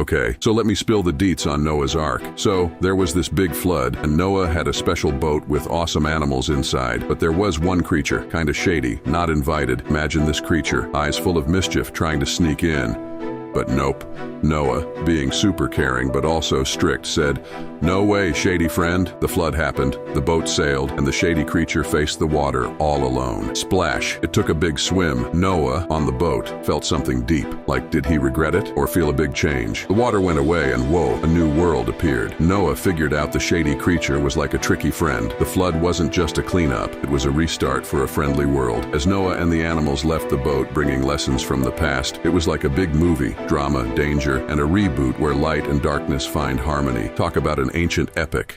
Okay, so let me spill the deets on Noah's Ark. So, there was this big flood, and Noah had a special boat with awesome animals inside, but there was one creature, kinda shady, not invited. Imagine this creature, eyes full of mischief, trying to sneak in. But nope. Noah, being super caring but also strict, said, "No way, shady friend." The flood happened, the boat sailed, and the shady creature faced the water all alone. Splash! It took a big swim. Noah, on the boat, felt something deep, like did he regret it or feel a big change? The water went away and whoa, a new world appeared. Noah figured out the shady creature was like a tricky friend. The flood wasn't just a cleanup, it was a restart for a friendly world. As Noah and the animals left the boat bringing lessons from the past, it was like a big movie. Drama, danger, and a reboot where light and darkness find harmony. Talk about an ancient epic.